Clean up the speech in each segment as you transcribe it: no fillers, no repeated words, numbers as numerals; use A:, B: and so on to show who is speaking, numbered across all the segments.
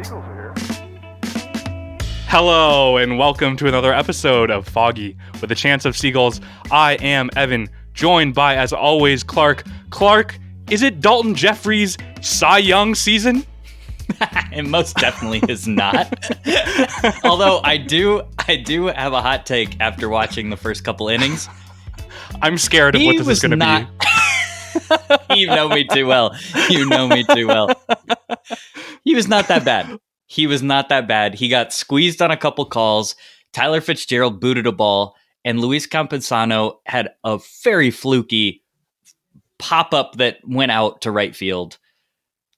A: Seagulls are here.
B: Hello, and welcome to another episode of Foggy with a Chance of Seagulls. I am Evan, joined by, as always, Clark. Clark, is it Dalton Jeffries' Cy Young season?
C: It most definitely is not. Although I do have a hot take after watching the first couple innings.
B: I'm scared of what this is going to
C: be. You know me too well. He was not that bad. He got squeezed on a couple calls. Tyler Fitzgerald booted a ball, and Luis Campusano had a very fluky pop-up that went out to right field.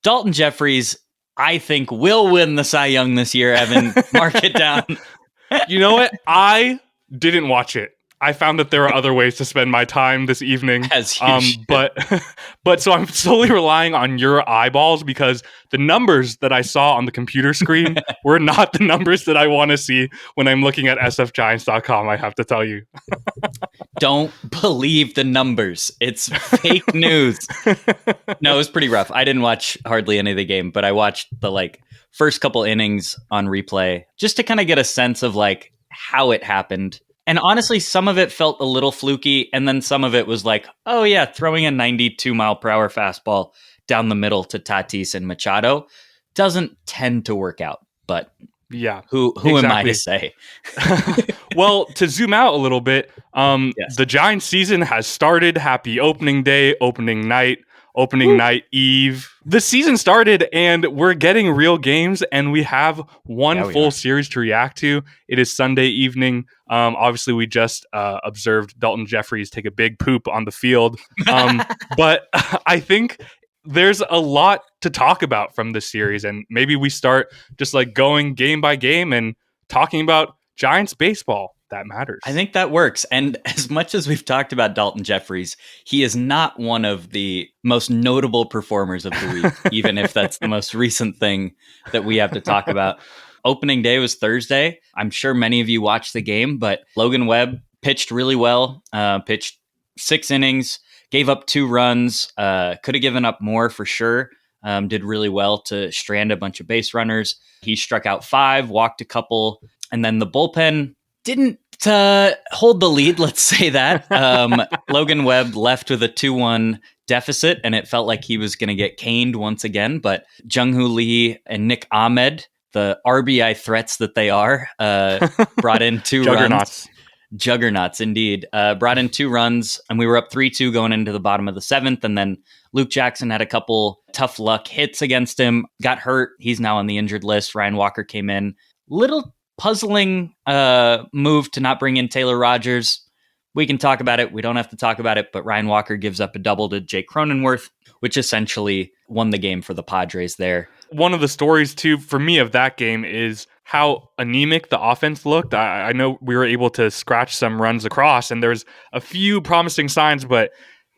C: Dalton Jeffries, I think, will win the Cy Young this year, Evan. Mark it down.
B: You know what? I didn't watch it. I found that there are other ways to spend my time this evening.
C: As you should.
B: But so I'm solely relying on your eyeballs because the numbers that I saw on the computer screen were not the numbers that I want to see when I'm looking at sfgiants.com, I have to tell you.
C: Don't believe the numbers. It's fake news. No, it was pretty rough. I didn't watch hardly any of the game, but I watched the first couple innings on replay just to kind of get a sense of how it happened. And honestly, some of it felt a little fluky, and then some of it was oh yeah, throwing a 92 mile per hour fastball down the middle to Tatis and Machado doesn't tend to work out. But
B: yeah,
C: who am I to say?
B: Well, to zoom out a little bit,
C: yes.
B: The Giants season has started. Happy opening day, opening night eve. The season started and we're getting real games, and we have one full series to react to. It is Sunday evening. Obviously, we just observed Dalton Jeffries take a big poop on the field. But I think there's a lot to talk about from this series, and maybe we start just going game by game and talking about Giants baseball. That matters.
C: I think that works. And as much as we've talked about Dalton Jeffries, he is not one of the most notable performers of the week, even if that's the most recent thing that we have to talk about. Opening day was Thursday. I'm sure many of you watched the game, but Logan Webb pitched really well, pitched 6 innings, gave up 2 runs, could have given up more for sure, did really well to strand a bunch of base runners. He struck out 5, walked a couple, and then the bullpen didn't hold the lead, let's say that. Logan Webb left with a 2-1 deficit, and it felt like he was going to get caned once again. But Jung-Hoo Lee and Nick Ahmed, the RBI threats that they are, brought in 2 runs. Juggernauts, indeed. Brought in 2 runs, and we were up 3-2 going into the bottom of the 7th. And then Luke Jackson had a couple tough luck hits against him, got hurt. He's now on the injured list. Ryan Walker came in. Little puzzling move to not bring in Taylor Rogers. We can talk about it. We don't have to talk about it, but Ryan Walker gives up a double to Jake Cronenworth, which essentially won the game for the Padres there.
B: One of the stories, too, for me of that game is how anemic the offense looked. I know we were able to scratch some runs across, and there's a few promising signs, but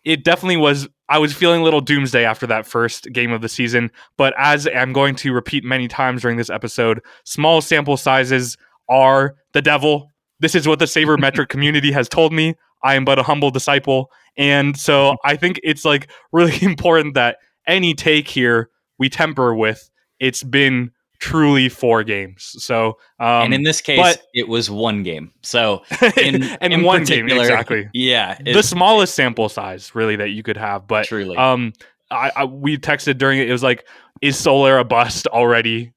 B: it definitely was. I was feeling a little doomsday after that first game of the season, but as I'm going to repeat many times during this episode, small sample sizes are the devil. This is what the sabermetric community has told me. I am but a humble disciple. And so I think it's really important that any take here we temper with it's been truly 4 games. So,
C: and in this case, it was 1 game. So, in
B: one game, exactly.
C: Yeah,
B: the smallest sample size, really, that you could have. But
C: truly,
B: we texted during it. It was is Soler a bust already?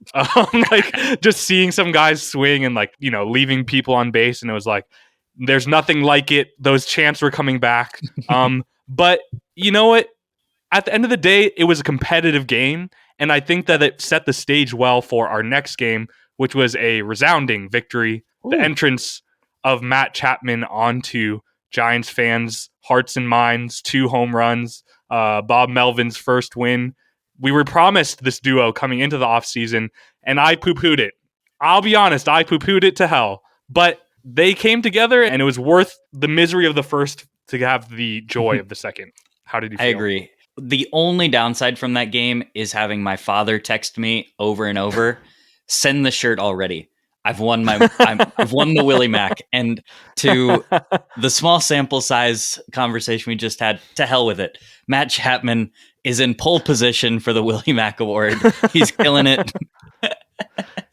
B: Just seeing some guys swing and leaving people on base, and it was there's nothing like it. Those chants were coming back. But you know what? At the end of the day, it was a competitive game. And I think that it set the stage well for our next game, which was a resounding victory. Ooh. The entrance of Matt Chapman onto Giants fans' hearts and minds, 2 home runs, Bob Melvin's first win. We were promised this duo coming into the offseason, and I poo-pooed it. I'll be honest, I poo-pooed it to hell. But they came together, and it was worth the misery of the first to have the joy of the second. How did you feel?
C: I agree. The only downside from that game is having my father text me over and over, send the shirt already. I've won I've won the Willie Mac. And to the small sample size conversation we just had, to hell with it. Matt Chapman is in pole position for the Willie Mac Award. He's killing it.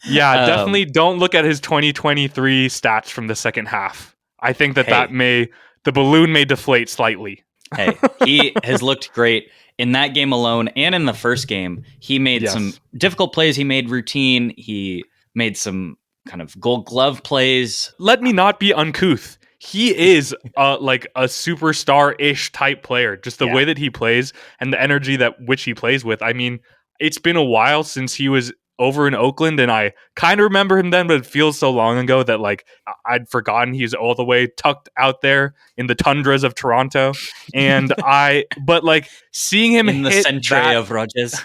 B: Yeah,
C: Um,
B: definitely don't look at his 2023 stats from the second half. I think that
C: hey,
B: the balloon may deflate slightly.
C: hey, he has looked great in that game alone and in the first game. He made some
B: Yes.
C: difficult plays. He made routine. He made some kind of gold glove plays.
B: Let me not be uncouth. He is like a superstar-ish type player. Just the
C: Yeah.
B: way that he plays and the energy that which he plays with. I mean, it's been a while since he was over in Oakland, and I kind of remember him then, but it feels so long ago that like I'd forgotten he's all the way tucked out there in the tundras of Toronto. But like seeing him
C: In the
B: hit
C: century
B: that,
C: of Rogers.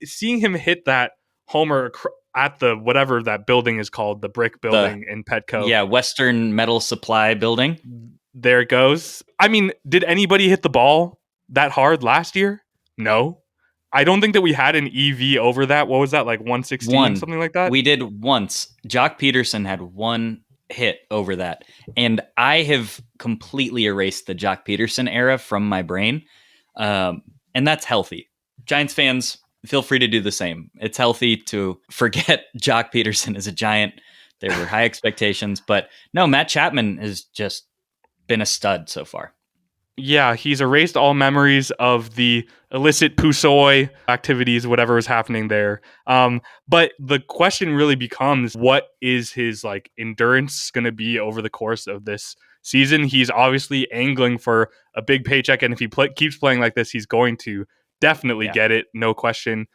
B: seeing him hit that homer at the whatever that building is called, the brick building in Petco.
C: Yeah, Western Metal Supply Building.
B: There it goes. I mean, did anybody hit the ball that hard last year? No. I don't think that we had an EV over that. What was that, like 116,
C: One.
B: something like that?
C: We did once. Jock Peterson had one hit over that. And I have completely erased the Jock Peterson era from my brain. And that's healthy. Giants fans, feel free to do the same. It's healthy to forget Jock Peterson is a Giant. There were high expectations. But no, Matt Chapman has just been a stud so far.
B: Yeah, he's erased all memories of the illicit Pusoi activities, whatever was happening there. But the question really becomes, what is his like endurance going to be over the course of this season? He's obviously angling for a big paycheck, and if he keeps playing like this, he's going to definitely get it, no question.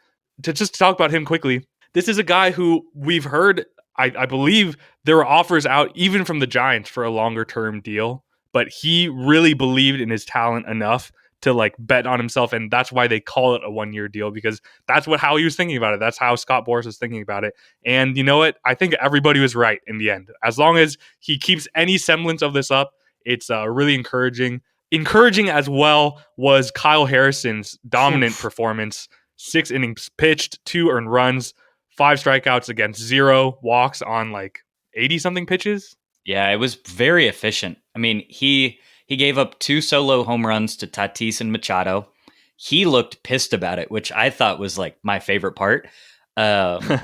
B: To just talk about him quickly, this is a guy who we've heard, I believe there were offers out even from the Giants for a longer term deal. But he really believed in his talent enough to like bet on himself, and that's why they call it a 1-year deal, because that's how he was thinking about it. That's how Scott Boras was thinking about it. And you know what? I think everybody was right in the end. As long as he keeps any semblance of this up, it's really encouraging. Encouraging as well was Kyle Harrison's dominant performance. 6 innings pitched, 2 earned runs, 5 strikeouts against 0 walks on like 80 something pitches.
C: Yeah, it was very efficient. I mean, he gave up 2 solo home runs to Tatis and Machado. He looked pissed about it, which I thought was like my favorite part. But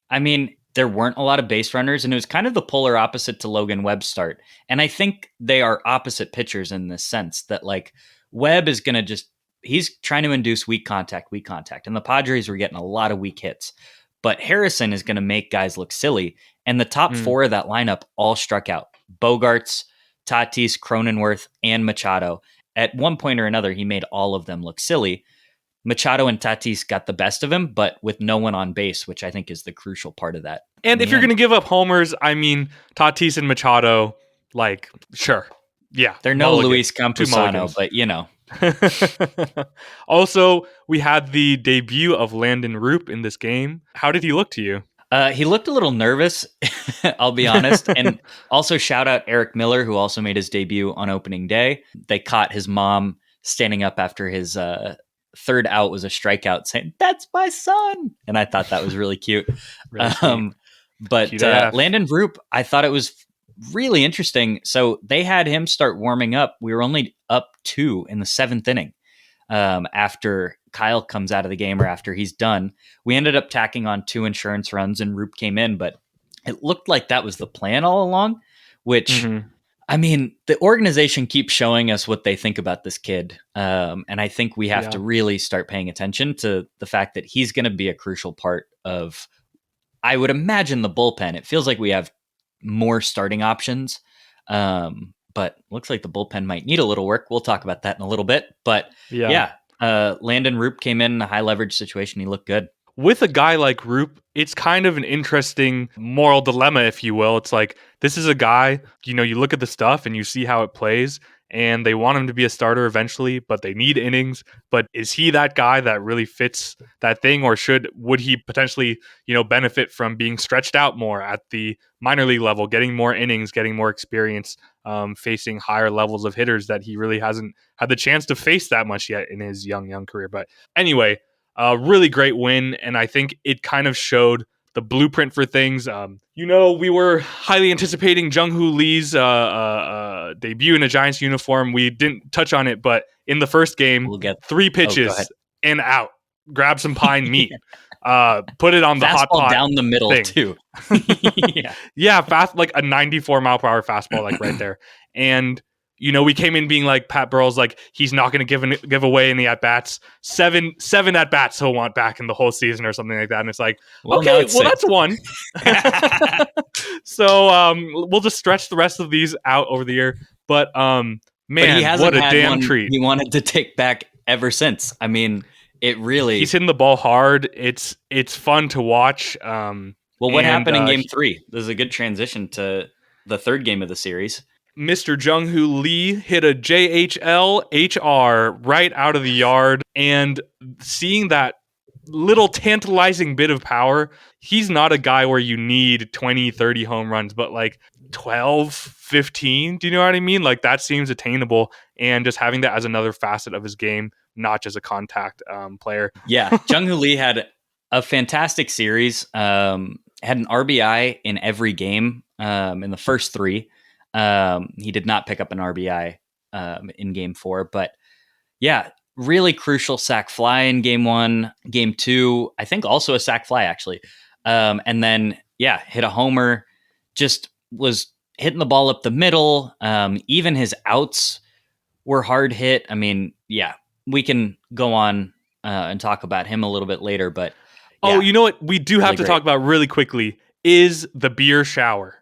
C: I mean, there weren't a lot of base runners, and it was kind of the polar opposite to Logan Webb's start. And I think they are opposite pitchers in this sense that like Webb is going to he's trying to induce weak contact. And the Padres were getting a lot of weak hits. But Harrison is going to make guys look silly. And the top 4 of that lineup all struck out. Bogarts, Tatis, Cronenworth, and Machado. At one point or another, he made all of them look silly. Machado and Tatis got the best of him, but with no one on base, which I think is the crucial part of that.
B: And if you're going to give up homers, I mean, Tatis and Machado, like, sure. Yeah.
C: They're no Luis Campusano, but you know.
B: Also, we had the debut of Landon Roop in this game. How did he look to you?
C: He looked a little nervous, I'll be honest. And also shout out Eric Miller, who also made his debut on opening day. They caught his mom standing up after his third out was a strikeout saying, "That's my son." And I thought that was really cute.
B: Really
C: but Landon Roop, I thought it was really interesting. So they had him start warming up. We were only up 2 in the 7th inning. After Kyle comes out of the game or after he's done, we ended up tacking on 2 insurance runs and Roop came in, but it looked like that was the plan all along, which I mean, the organization keeps showing us what they think about this kid. And I think we have to really start paying attention to the fact that he's going to be a crucial part of, I would imagine, the bullpen. It feels like we have more starting options. But looks like the bullpen might need a little work. We'll talk about that in a little bit. But Landon Roop came in a high leverage situation. He looked good.
B: With a guy like Roop, it's kind of an interesting moral dilemma, if you will. It's like, this is a guy, you know, you look at the stuff and you see how it plays, and they want him to be a starter eventually, but they need innings. But is he that guy that really fits that thing, or would he potentially, you know, benefit from being stretched out more at the minor league level, getting more innings, getting more experience, facing higher levels of hitters that he really hasn't had the chance to face that much yet in his young career? But anyway, a really great win, and I think it kind of showed the blueprint for things. You know, we were highly anticipating Jung-Hoo Lee's debut in a Giants uniform. We didn't touch on it, but in the first game, 3 pitches and out. grab some pine meat, put it on the hot
C: Fastball
B: pot
C: down the middle
B: thing.
C: too. Yeah.
B: Yeah, fast, like a 94-mile-per-hour fastball, like right there. And we came in being like, Pat Burrell's like, he's not going to give away any at bats. Seven at bats he'll want back in the whole season or something like that. And it's like,
C: Well, now
B: okay,
C: it's
B: well
C: 6.
B: that's one. So we'll just stretch the rest of these out over the year. But
C: But he
B: man,
C: hasn't
B: what a
C: had
B: damn
C: one
B: treat!
C: he wanted to take back ever since. I mean, it really.
B: He's hitting the ball hard. It's fun to watch.
C: Well, what happened in Game 3? This is a good transition to the third game of the series.
B: Mr. Jung-Hoo Lee hit a JHL HR right out of the yard, and seeing that little tantalizing bit of power, he's not a guy where you need 20, 30 home runs, but like 12, 15, do you know what I mean? Like that seems attainable, and just having that as another facet of his game, not just a contact player.
C: Yeah, Jung-Hoo Lee had a fantastic series, had an RBI in every game in the first 3. He did not pick up an RBI in Game 4, but yeah, really crucial sac fly in Game 1. Game 2, I think also a sac fly actually, and then hit a homer. Just was hitting the ball up the middle. Even his outs were hard hit. I mean, we can go on and talk about him a little bit later, but
B: oh, you know what we do have
C: really
B: to
C: great.
B: talk about really quickly is the beer shower.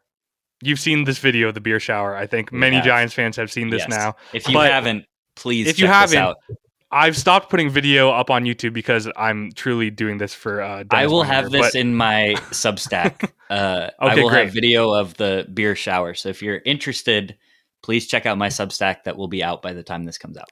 B: You've seen this video of the beer shower. I think many Giants fans have seen this now.
C: If you haven't, please
B: if
C: check
B: you haven't,
C: this out.
B: I've stopped putting video up on YouTube because I'm truly doing this for Dennis
C: I will
B: Monitor,
C: have this in my Substack. I will
B: great.
C: have video of the beer shower. So if you're interested, please check out my Substack that will be out by the time this comes out.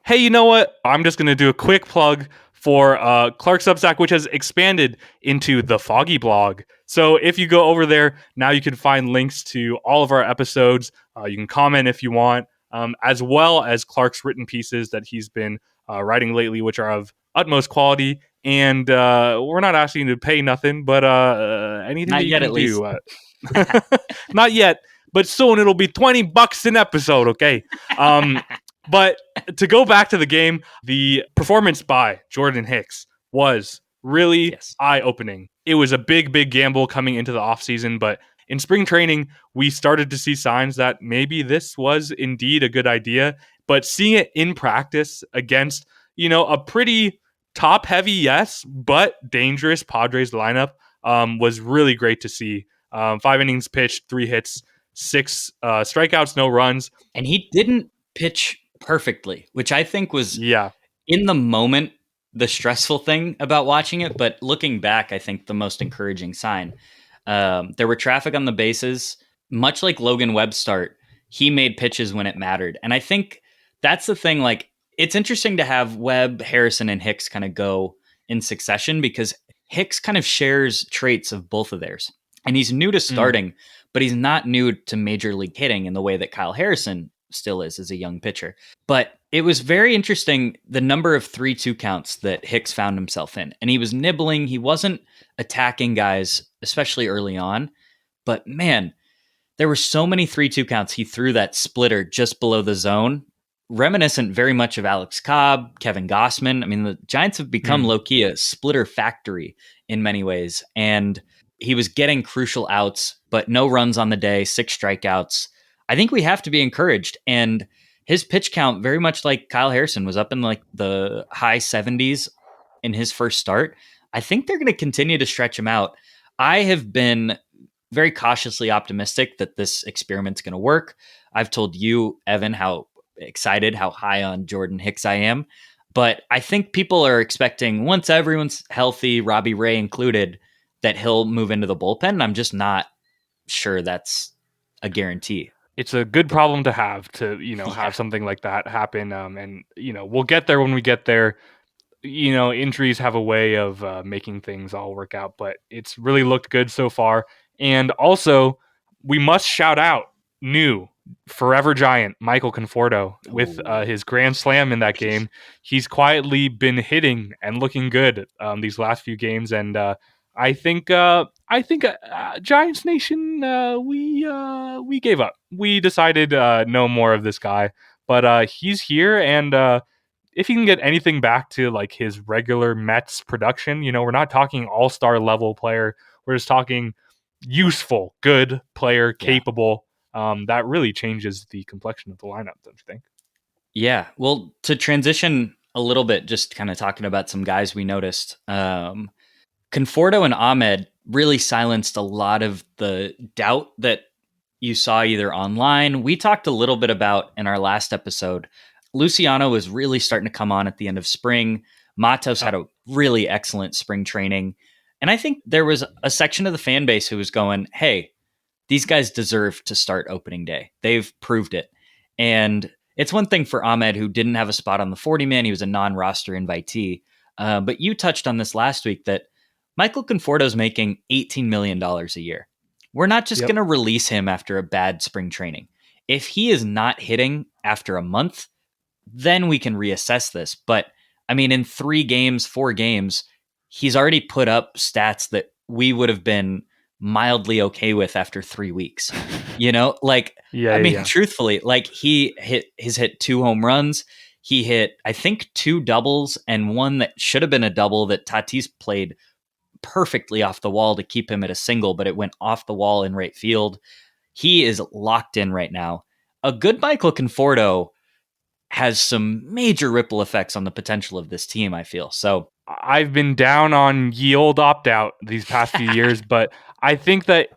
B: Hey, you know what? I'm just going to do a quick plug for Clark's Substack, which has expanded into the Foggy blog. So if you go over there, now you can find links to all of our episodes. You can comment if you want, as well as Clark's written pieces that he's been writing lately, which are of utmost quality. And we're not asking you to pay nothing, but anything
C: Not
B: that you
C: yet,
B: can
C: at least.
B: do. Not yet, but soon it'll be $20 an episode, okay? But to go back to the game, the performance by Jordan Hicks was really eye-opening. It was a big, big gamble coming into the offseason, but in spring training, we started to see signs that maybe this was indeed a good idea. But seeing it in practice against, a pretty top-heavy, yes, but dangerous Padres lineup was really great to see. 5 innings pitched, 3 hits, 6 strikeouts, no runs.
C: And he didn't pitch perfectly, which I think was in the moment the stressful thing about watching it, but looking back, I think the most encouraging sign. There were traffic on the bases, much like Logan Webb's start. He made pitches when it mattered, and I think that's the thing. Like, it's interesting to have Webb, Harrison, and Hicks kind of go in succession because Hicks kind of shares traits of both of theirs, and he's new to starting, but he's not new to major league hitting in the way that Kyle Harrison still is as a young pitcher. But it was very interesting the number of 3-2 counts that Hicks found himself in. And he was nibbling. He wasn't attacking guys, especially early on. But man, there were so many 3-2 counts. He threw that splitter just below the zone, reminiscent very much of Alex Cobb, Kevin Gossman. I mean, the Giants have become low-key a splitter factory in many ways. And he was getting crucial outs, but no runs on the day, 6 strikeouts. I think we have to be encouraged. And his pitch count, very much like Kyle Harrison, was up in like the high 70s in his first start. I think they're going to continue to stretch him out. I have been very cautiously optimistic that this experiment's going to work. I've told you, Evan, how excited, how high on Jordan Hicks I am. But I think people are expecting, once everyone's healthy, Robbie Ray included, that he'll move into the bullpen. I'm just not sure that's a guarantee.
B: It's a good problem to have have something like that happen. And we'll get there when we get there. Injuries have a way of making things all work out, but it's really looked good so far. And also, we must shout out new forever Giant Michael Conforto with his grand slam in that game. He's quietly been hitting and looking good these last few games, and I think Giants Nation, we gave up. We decided no more of this guy, but he's here, and if he can get anything back to like his regular Mets production, we're not talking all-star level player. We're just talking useful, good player, capable. That really changes the complexion of the lineup, don't you think?
C: Yeah. Well, to transition a little bit, just kind of talking about some guys we noticed. Conforto and Ahmed really silenced a lot of the doubt that you saw either online. We talked a little bit about in our last episode. Luciano was really starting to come on at the end of spring. Matos had a really excellent spring training. And I think there was a section of the fan base who was going, hey, these guys deserve to start opening day. They've proved it. And it's one thing for Ahmed, who didn't have a spot on the 40-man. He was a non-roster invitee. But you touched on this last week that Michael Conforto is making $18 million a year. We're not just going to release him after a bad spring training. If he is not hitting after a month, then we can reassess this. But I mean, in 4 games, he's already put up stats that we would have been mildly okay with after 3 weeks. Truthfully, like he's hit 2 home runs. He hit, I think, 2 doubles and one that should have been a double that Tatis played perfectly off the wall to keep him at a single, but it went off the wall in right field. He is locked in right now. A good Michael Conforto has some major ripple effects on the potential of this team, I feel. So
B: I've been down on ye old opt-out these past few years, but I think that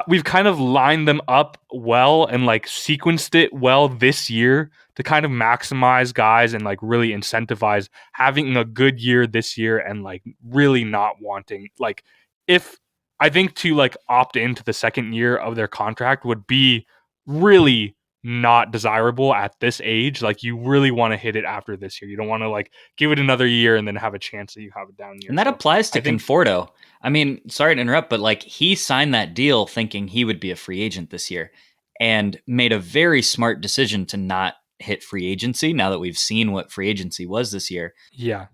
B: we've kind of lined them up well and like sequenced it well this year to kind of maximize guys and like really incentivize having a good year this year and like really not wanting, like, if I think to like opt into the second year of their contract would be really not desirable at this age. Like, you really want to hit it after this year. You don't want to like give it another year and then have a chance that you have a down year.
C: And that applies to Conforto. I mean, sorry to interrupt, but like he signed that deal thinking he would be a free agent this year and made a very smart decision to not hit free agency now that we've seen what free agency was this year.
B: Yeah.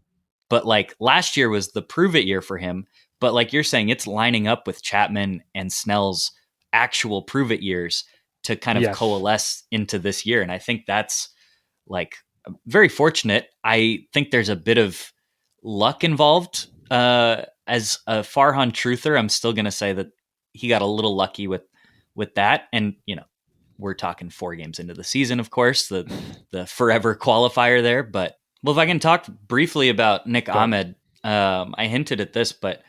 C: But like last year was the prove it year for him. But like you're saying, it's lining up with Chapman and Snell's actual prove it years to kind of coalesce into this year. And I think that's like very fortunate. I think there's a bit of luck involved. As a Farhan truther, I'm still going to say that he got a little lucky with that. And, we're talking 4 games into the season, of course, the forever qualifier there. But, well, if I can talk briefly about Nick Ahmed, I hinted at this, but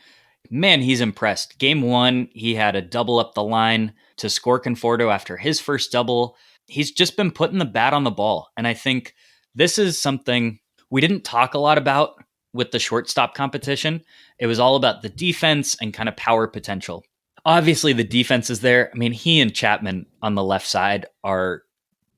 C: man, he's impressed. Game 1, he had a double up the line to score Conforto after his first double. He's just been putting the bat on the ball. And I think this is something we didn't talk a lot about with the shortstop competition. It was all about the defense and kind of power potential. Obviously, the defense is there. I mean, he and Chapman on the left side are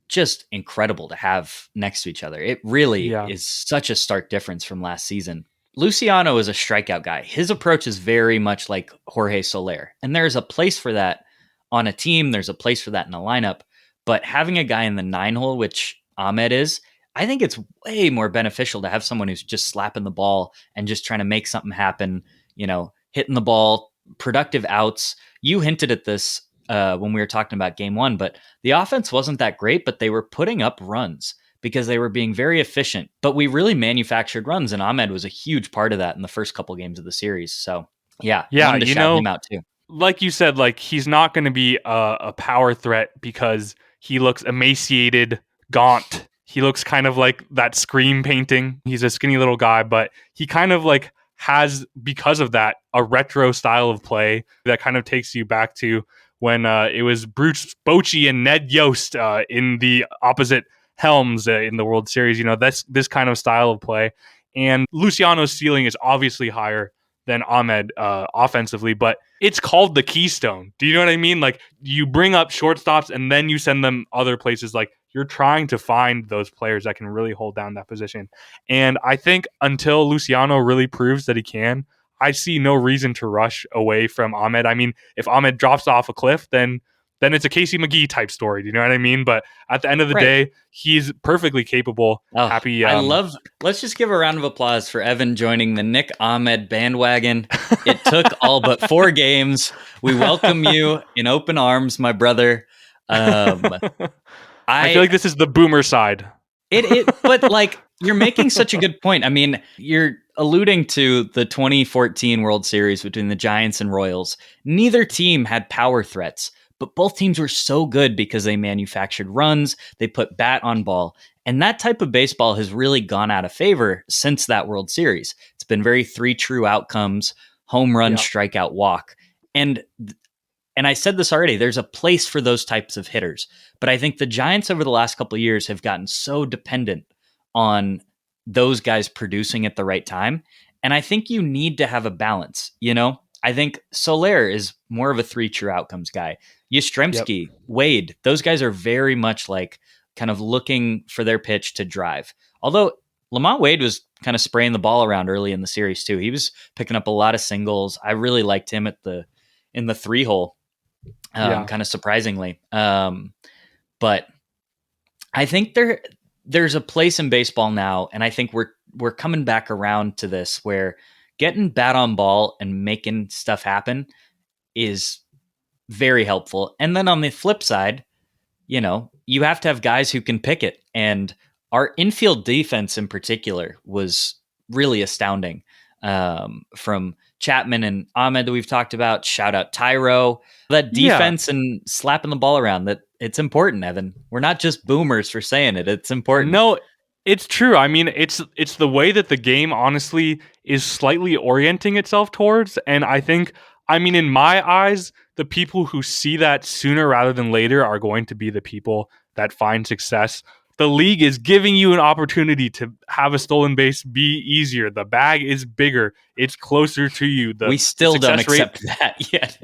C: just incredible to have next to each other. It really is such a stark difference from last season. Luciano is a strikeout guy. His approach is very much like Jorge Soler. And there's a place for that on a team. There's a place for that in a lineup. But having a guy in the 9-hole, which Ahmed is, I think it's way more beneficial to have someone who's just slapping the ball and just trying to make something happen, hitting the ball, productive outs. You hinted at this when we were talking about game 1, but the offense wasn't that great, but they were putting up runs because they were being very efficient. But we really manufactured runs, and Ahmed was a huge part of that in the first couple games of the series. So, wanted to shout him out too.
B: Like you said, like he's not going to be a power threat because he looks emaciated, gaunt. He looks kind of like that Scream painting. He's a skinny little guy, but he kind of like has, because of that, a retro style of play that kind of takes you back to when it was Bruce Bochy and Ned Yost in the opposite helms in the World Series. That's this kind of style of play. And Luciano's ceiling is obviously higher than Ahmed offensively, but it's called the Keystone. Do you know what I mean? Like, you bring up shortstops and then you send them other places. Like, you're trying to find those players that can really hold down that position. And I think until Luciano really proves that he can, I see no reason to rush away from Ahmed. I mean, if Ahmed drops off a cliff, then it's a Casey McGee type story. Do you know what I mean? But at the end of the day, he's perfectly capable. Happy.
C: Let's just give a round of applause for Evan joining the Nick Ahmed bandwagon. It took all but 4 games. We welcome you in open arms, my brother.
B: I feel like this is the boomer side.
C: But like, You're making such a good point. I mean, you're alluding to the 2014 World Series between the Giants and Royals. Neither team had power threats, but both teams were so good because they manufactured runs, they put bat on ball. And that type of baseball has really gone out of favor since that World Series. It's been very three true outcomes, home run, strikeout, walk. And I said this already, there's a place for those types of hitters. But I think the Giants over the last couple of years have gotten so dependent on those guys producing at the right time. And I think you need to have a balance, you know? I think Soler is more of a three true outcomes guy. Yastrzemski, Wade, those guys are very much like kind of looking for their pitch to drive. Although Lamont Wade was kind of spraying the ball around early in the series too. He was picking up a lot of singles. I really liked him in the 3-hole, kind of surprisingly. But I think there's a place in baseball now, and I think we're coming back around to this where getting bat on ball and making stuff happen is very helpful. And then on the flip side, you know, you have to have guys who can pick it. And our infield defense in particular was really astounding. From Chapman and Ahmed that we've talked about, shout out Tyro, that defense and slapping the ball around, that it's important, Evan. We're not just boomers for saying it. It's important.
B: No, it's true. I mean, it's the way that the game honestly is slightly orienting itself towards. And I think, I mean, in my eyes, the people who see that sooner rather than later are going to be the people that find success. The league is giving you an opportunity to have a stolen base be easier. The bag is bigger. It's closer to you.
C: We still don't accept that yet.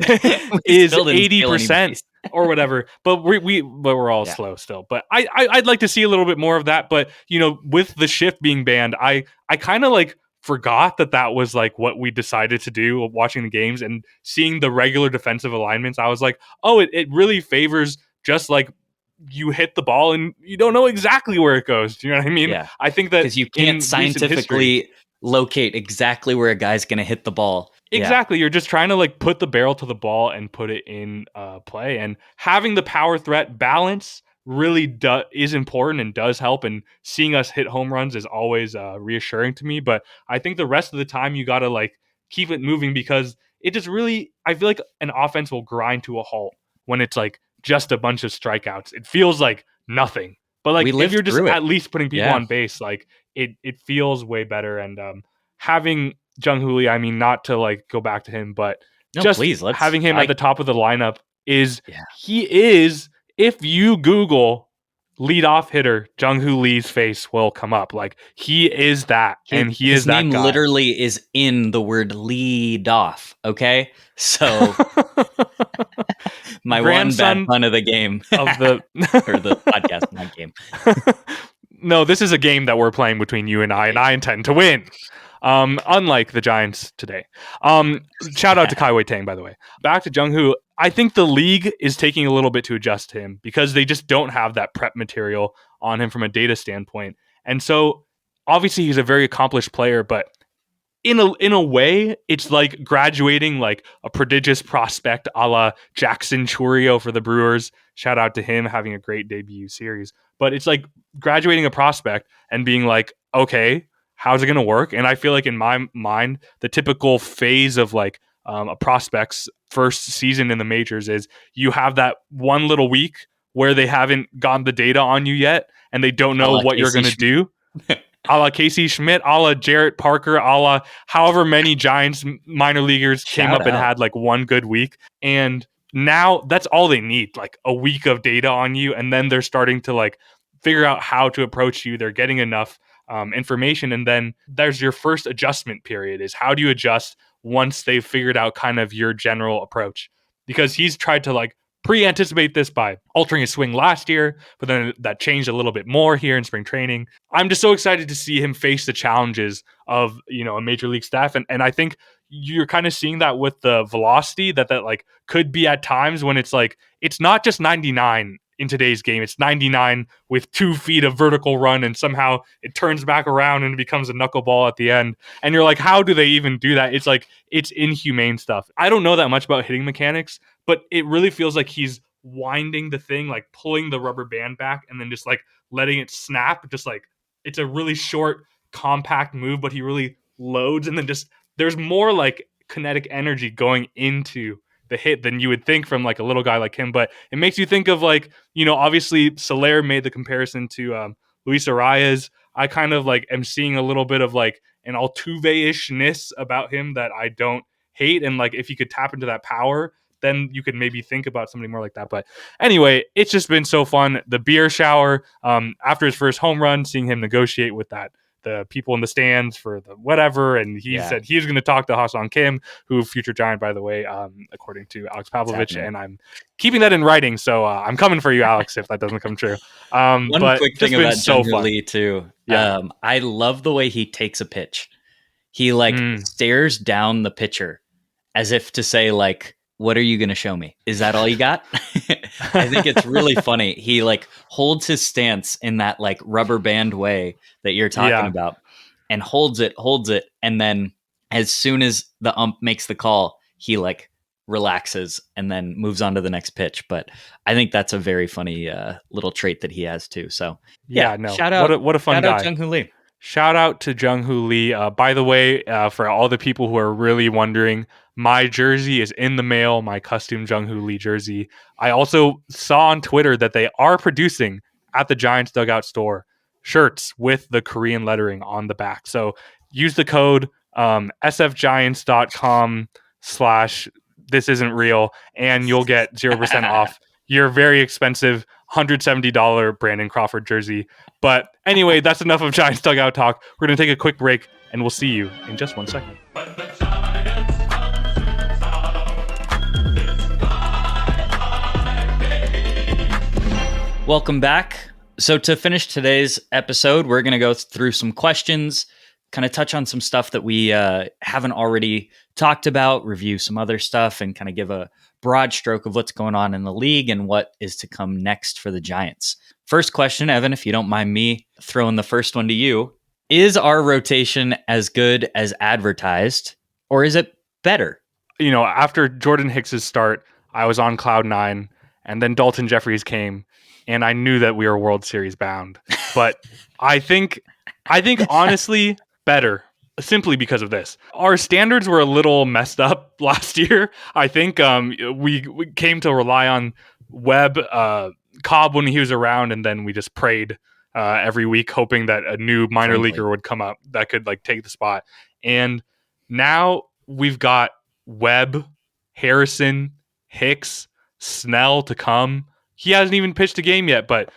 B: Is 80% or whatever. But we're all slow still. But I'd like to see a little bit more of that. But you know, with the shift being banned, I kind of like forgot that was like what we decided to do watching the games and seeing the regular defensive alignments. I was like, oh, it really favors just like you hit the ball and you don't know exactly where it goes. Do you know what I mean?
C: Yeah.
B: I think that
C: because you can't scientifically locate exactly where a guy's going to hit the ball.
B: Exactly. Yeah. You're just trying to like put the barrel to the ball and put it in play. And having the power threat balance really is important and does help. And seeing us hit home runs is always reassuring to me. But I think the rest of the time you got to like keep it moving, because it just really, I feel like an offense will grind to a halt when it's like just a bunch of strikeouts. It feels like nothing. But like if you're just at least putting people on base, like it feels way better. And having Jung-Hoo Lee, I mean, not to like go back to him, but having him at the top of the lineup he is, if you Google leadoff hitter, Jung-Hoo Lee's face will come up. Like he is that, and he is that guy. His name
C: literally is in the word lead off. Okay, so my one bad pun of the game
B: of the
C: or the podcast, not game.
B: No, this is a game that we're playing between you and I intend to win. Unlike the Giants today. Shout out to Kai Wei Tang, by the way. Back to Jung-Hoo. I think the league is taking a little bit to adjust to him because they just don't have that prep material on him from a data standpoint. And so obviously he's a very accomplished player, but in a way, it's like graduating like a prodigious prospect a la Jackson Chourio for the Brewers. Shout out to him, having a great debut series. But it's like graduating a prospect and being like, okay, how's it going to work? And I feel like in my mind, the typical phase of like a prospect's first season in the majors is you have that one little week where they haven't gotten the data on you yet and they don't know what you're going to do. A la Casey Schmidt, a la Jarrett Parker, a la however many Giants minor leaguers came up and had like one good week. And now that's all they need, like a week of data on you. And then they're starting to like figure out how to approach you. They're getting enough information. And then there's your first adjustment period, is how do you adjust once they've figured out kind of your general approach? Because he's tried to like pre-anticipate this by altering his swing last year, but then that changed a little bit more here in spring training. I'm just so excited to see him face the challenges of, you know, a major league staff. And I think you're kind of seeing that with the velocity that like could be at times when it's like, it's not just 99 in today's game. It's 99 with 2 feet of vertical run, and somehow it turns back around and it becomes a knuckleball at the end. And you're like, how do they even do that? It's like, it's inhumane stuff. I don't know that much about hitting mechanics, but it really feels like he's winding the thing, like pulling the rubber band back and then just like letting it snap, just like it's a really short, compact move, but he really loads, and then just there's more like kinetic energy going into the hit than you would think from like a little guy like him. But it makes you think of like, obviously Soler made the comparison to Luis Arias. I kind of like am seeing a little bit of like an Altuve-ishness about him that I don't hate. And like, if he could tap into that power, then you could maybe think about somebody more like that. But anyway, it's just been so fun. The beer shower, after his first home run, seeing him negotiate with the people in the stands for the whatever, and he said he was going to talk to Ha-Seong Kim, who future Giant, by the way, according to Alex Pavlovich, and I'm keeping that in writing, so I'm coming for you, Alex, if that doesn't come true.
C: One
B: but
C: quick thing about
B: so
C: Jung-Hoo Lee too.
B: Yeah.
C: I love the way he takes a pitch. He stares down the pitcher as if to say like, what are you going to show me? Is that all you got? I think it's really funny. He like holds his stance in that like rubber band way that you're talking about, and holds it. And then as soon as the ump makes the call, he like relaxes and then moves on to the next pitch. But I think that's a very funny little trait that he has too. So shout out.
B: What a fun guy.
C: Jung-Hoo Lee.
B: Shout out to Jung-Hoo Lee. By the way, for all the people who are really wondering, my jersey is in the mail, my custom Jung-Hoo Lee jersey. I also saw on Twitter that they are producing at the Giants Dugout store shirts with the Korean lettering on the back. So use the code sfgiants.com/thisisn'treal and you'll get 0% off your very expensive $170 Brandon Crawford jersey. But anyway, that's enough of Giants Dugout talk. We're going to take a quick break, and we'll see you in just 1 second.
C: Welcome back. So to finish today's episode, we're going to go through some questions, kind of touch on some stuff that we haven't already talked about, review some other stuff, and kind of give a broad stroke of what's going on in the league and what is to come next for the Giants. First question, Evan, if you don't mind me throwing the first one to you. Is our rotation as good as advertised, or is it better?
B: After Jordan Hicks's start, I was on cloud 9, and then Dalton Jeffries came, and I knew that we were World Series bound. But I think honestly better, simply because of this. Our standards were a little messed up last year. I think we came to rely on Webb, Cobb when he was around, and then we just prayed every week, hoping that a new minor leaguer would come up that could like take the spot. And now we've got Webb, Harrison, Hicks, Snell to come. He hasn't even pitched a game yet, but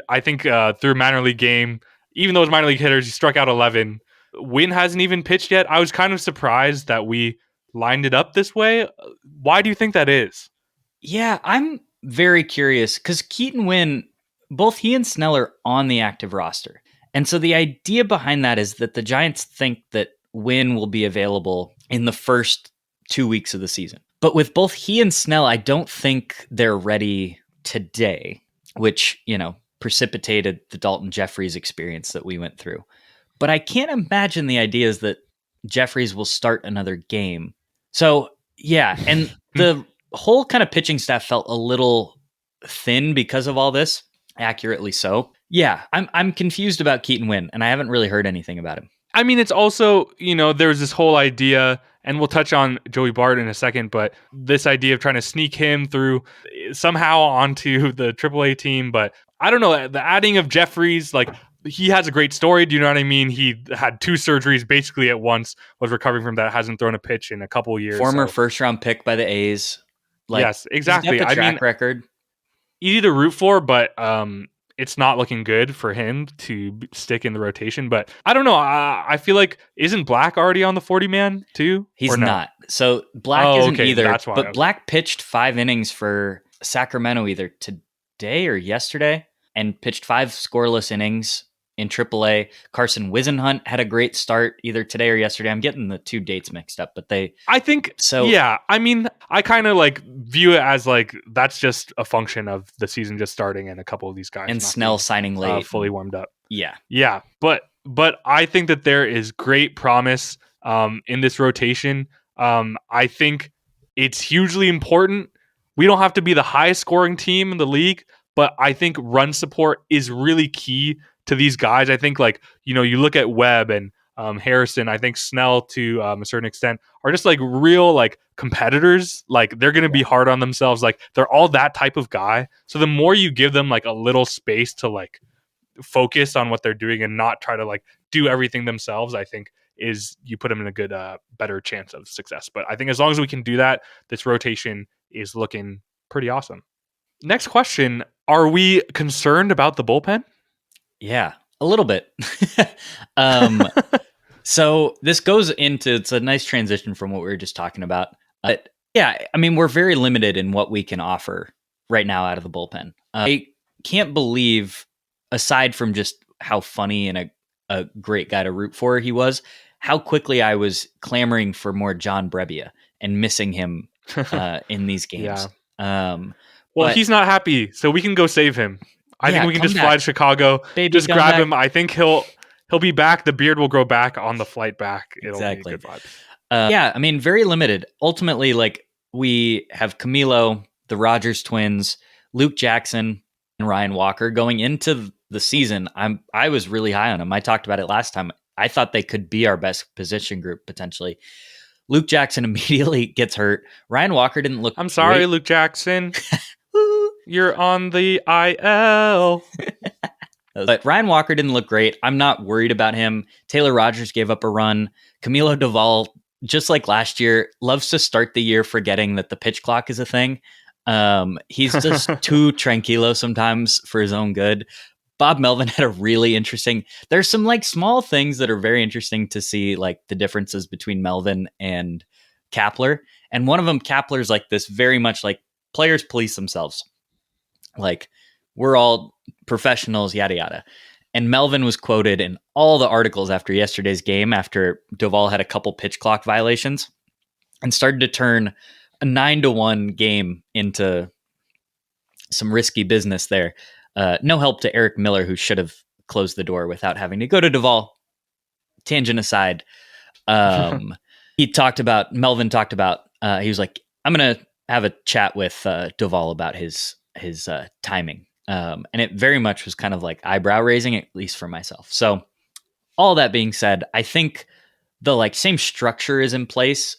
B: I think through a minor league game, even though it's minor league hitters, he struck out 11. Wynn hasn't even pitched yet. I was kind of surprised that we lined it up this way. Why do you think that is?
C: Yeah, I'm very curious because Keaton Wynn, both he and Snell are on the active roster. And so the idea behind that is that the Giants think that Wynn will be available in the first 2 weeks of the season. But with both he and Snell, I don't think they're ready today, which, precipitated the Dalton Jeffries experience that we went through. But I can't imagine the idea is that Jeffries will start another game. So, yeah, and the whole kind of pitching staff felt a little thin because of all this, accurately so. Yeah, I'm confused about Keaton Wynn, and I haven't really heard anything about him.
B: I mean, it's also, there's this whole idea, and we'll touch on Joey Bart in a second, but this idea of trying to sneak him through somehow onto the AAA team. But I don't know, the adding of Jeffries, like, he has a great story. Do you know what I mean? He had 2 surgeries basically at once, was recovering from that, hasn't thrown a pitch in a couple of years.
C: Former first-round pick by the A's.
B: Yes, exactly.
C: He's got the track record.
B: Easy to root for, but it's not looking good for him to stick in the rotation. But I don't know. I feel like, isn't Black already on the 40-man too?
C: He's not. So Black isn't either. That's why. But Black pitched 5 innings for Sacramento either today or yesterday and pitched 5 scoreless innings in AAA. Carson Wisenhunt had a great start either today or yesterday. I'm getting the 2 dates mixed up, but I think so.
B: Yeah, I mean, I kind of like view it as like that's just a function of the season just starting and a couple of these guys
C: and Snell signing late,
B: fully warmed up.
C: Yeah.
B: But I think that there is great promise in this rotation. I think it's hugely important. We don't have to be the highest scoring team in the league, but I think run support is really key to these guys. I think like, you know, you look at Webb and Harrison, I think Snell to a certain extent are just like real like competitors. Like they're going to be hard on themselves. Like they're all that type of guy. So the more you give them like a little space to like focus on what they're doing and not try to like do everything themselves, I think is you put them in a good, better chance of success. But I think as long as we can do that, this rotation is looking pretty awesome. Next question. Are we concerned about the bullpen?
C: Yeah, a little bit. So this goes into, it's a nice transition from what we were just talking about. But yeah, I mean, we're very limited in what we can offer right now out of the bullpen. I can't believe, aside from just how funny and a great guy to root for he was, how quickly I was clamoring for more John Brebbia and missing him in these games.
B: Well,
C: but
B: he's not happy, so we can go save him. I think we can just fly to Chicago,
C: Baby,
B: just
C: come
B: grab
C: back.
B: him. I think he'll be back. The beard will grow back on the flight back. It'll
C: Exactly.
B: be good vibes.
C: Yeah, I mean, very limited. Ultimately, like we have Camilo, the Rogers twins, Luke Jackson, and Ryan Walker going into the season. I was really high on them. I talked about it last time. I thought they could be our best position group potentially. Luke Jackson immediately gets hurt. Ryan Walker didn't look.
B: I'm sorry,
C: great.
B: Luke Jackson. You're on the IL.
C: But Ryan Walker didn't look great. I'm not worried about him. Taylor Rogers gave up a run. Camilo Doval, just like last year, loves to start the year forgetting that the pitch clock is a thing. He's just too tranquilo sometimes for his own good. Bob Melvin had a really interesting, there's some like small things that are very interesting to see, like the differences between Melvin and Kapler. And one of them, Kapler's like this very much like players police themselves. Like we're all professionals, yada, yada. And Melvin was quoted in all the articles after yesterday's game, after Doval had a couple pitch clock violations and started to turn a 9-1 game into some risky business there. No help to Eric Miller, who should have closed the door without having to go to Doval. Tangent aside, Melvin talked about, he was like, I'm going to have a chat with Doval about his timing. And it very much was kind of like eyebrow raising, at least for myself. So all that being said, I think the like same structure is in place.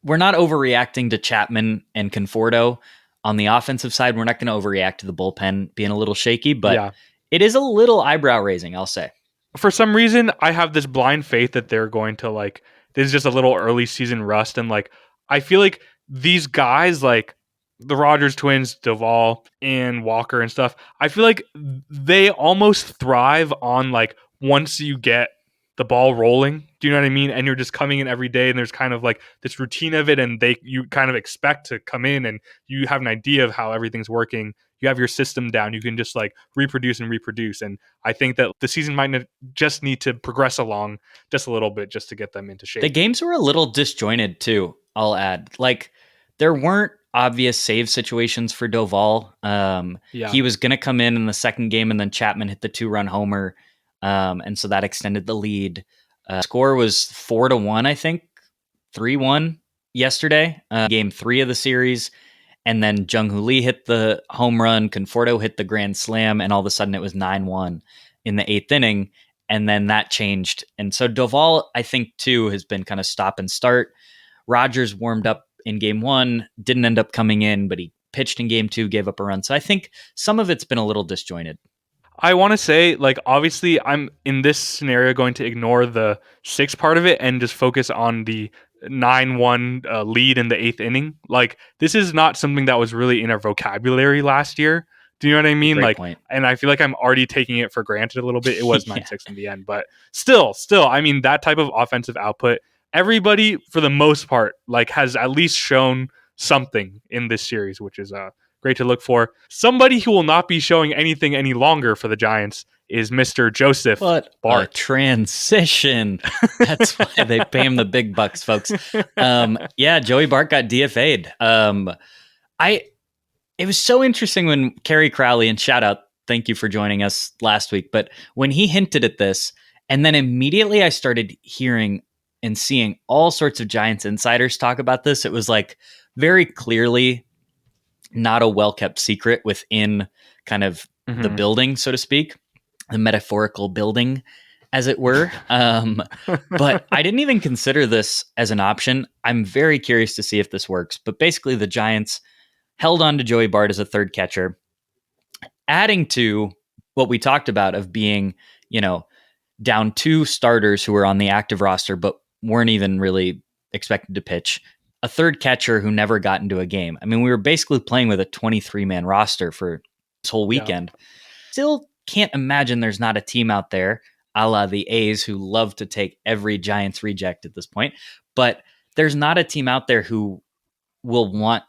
C: We're not overreacting to Chapman and Conforto on the offensive side. We're not going to overreact to the bullpen being a little shaky, but it is a little eyebrow raising, I'll say.
B: For some reason, I have this blind faith that they're going to like, this is just a little early season rust. And like, I feel like these guys, like the Rogers twins, Doval and Walker and stuff, I feel like they almost thrive on like, once you get the ball rolling, do you know what I mean? And you're just coming in every day and there's kind of like this routine of it, and you kind of expect to come in and you have an idea of how everything's working. You have your system down. You can just like reproduce. And I think that the season might just need to progress along just a little bit just to get them into shape.
C: The games were a little disjointed too, I'll add. Like there weren't obvious save situations for Doval. He was going to come in the second game, and then Chapman hit the 2-run homer. And so that extended the lead. Score was 4-1, I think, 3-1 yesterday, game 3 of the series. And then Jung-Hoo Lee hit the home run, Conforto hit the grand slam, and all of a sudden it was 9-1 in the 8th inning. And then that changed. And so Doval, I think, too, has been kind of stop and start. Rogers warmed up in game 1, didn't end up coming in, but he pitched in game 2, gave up a run. So I think some of it's been a little disjointed.
B: I want to say, like, obviously I'm in this scenario going to ignore the 6 part of it and just focus on the 9-1 lead in the 8th inning. Like, this is not something that was really in our vocabulary last year. Do you know what I mean?
C: Great point.
B: And I feel like I'm already taking it for granted a little bit. It was 9-6 in the end, but still, I mean, that type of offensive output, everybody for the most part, like, has at least shown something in this series, which is great to look for. Somebody who will not be showing anything any longer for the Giants is Mr. Joseph Bart.
C: A transition. That's why they pay him the big bucks, folks. Joey Bart got DFA'd. It was so interesting when Kerry Crowley, and shout out, thank you for joining us last week, but when he hinted at this, and then immediately I started hearing and seeing all sorts of Giants insiders talk about this, it was like very clearly not a well-kept secret within kind of the building, so to speak. the metaphorical building, as it were. But I didn't even consider this as an option. I'm very curious to see if this works. But basically, the Giants held on to Joey Bart as a third catcher, adding to what we talked about of being, down 2 starters who were on the active roster, but weren't even really expected to pitch. A third catcher who never got into a game. I mean, we were basically playing with a 23-man roster for this whole weekend. Yeah. Still can't imagine there's not a team out there, a la the A's, who love to take every Giants reject at this point. But there's not a team out there who will want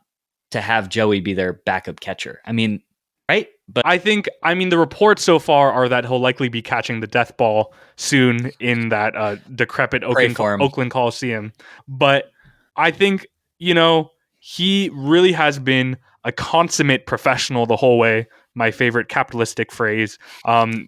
C: to have Joey be their backup catcher. I mean, right? But
B: the reports so far are that he'll likely be catching the death ball soon in that decrepit Oakland Coliseum. But I think, he really has been a consummate professional the whole way. My favorite capitalistic phrase.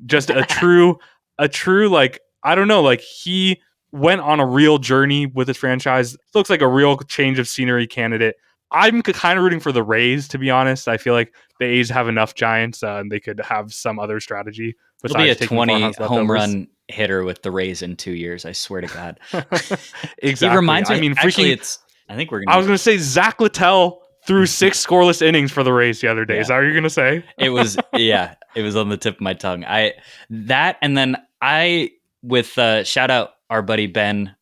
B: Just a true, like, I don't know, like he went on a real journey with his franchise. Looks like a real change of scenery candidate. I'm kind of rooting for the Rays, to be honest. I feel like the A's have enough Giants, and they could have some other strategy.
C: It'll be a 20 home run hitter with the Rays in 2 years. I swear to God.
B: Exactly.
C: He reminds me. Actually, I think we're going to.
B: I was going to say Zach Littell threw 6 scoreless innings for the Rays the other day. Yeah. Is that what you're going to say?
C: It was, it was on the tip of my tongue. With shout out our buddy Ben,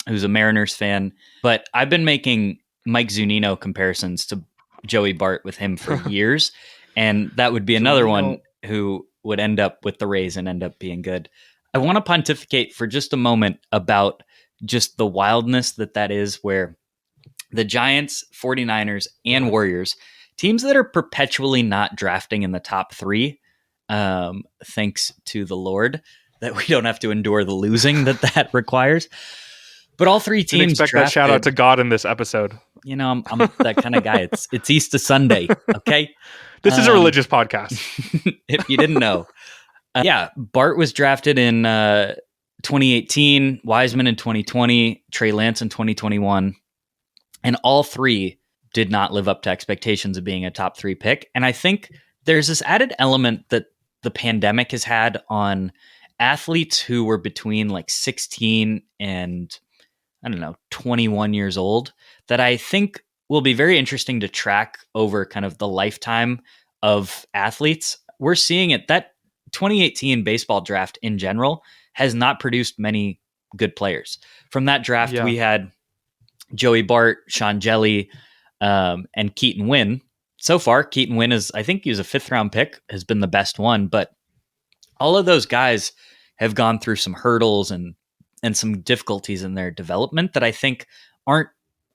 C: who's a Mariners fan, but I've been making Mike Zunino comparisons to Joey Bart with him for years. And that would be another one who would end up with the Rays and end up being good. I want to pontificate for just a moment about just the wildness that is, where the Giants, 49ers, and Warriors, teams that are perpetually not drafting in the top 3, thanks to the Lord, that we don't have to endure the losing that requires. But all 3 teams
B: expect that shout out to God in this episode.
C: I'm that kind of guy. It's Easter Sunday, okay?
B: This is a religious podcast.
C: If you didn't know. Bart was drafted in 2018, Wiseman in 2020, Trey Lance in 2021. And all 3 did not live up to expectations of being a top 3 pick. And I think there's this added element that the pandemic has had on athletes who were between like 16 and 21 years old, that I think will be very interesting to track over kind of the lifetime of athletes. We're seeing it. That 2018 baseball draft in general has not produced many good players. From that draft, we had Joey Bart, Sean Jelly, and Keaton Wynn. So far, Keaton Wynn I think he was a 5th round pick, has been the best one, but all of those guys have gone through some hurdles and some difficulties in their development that I think aren't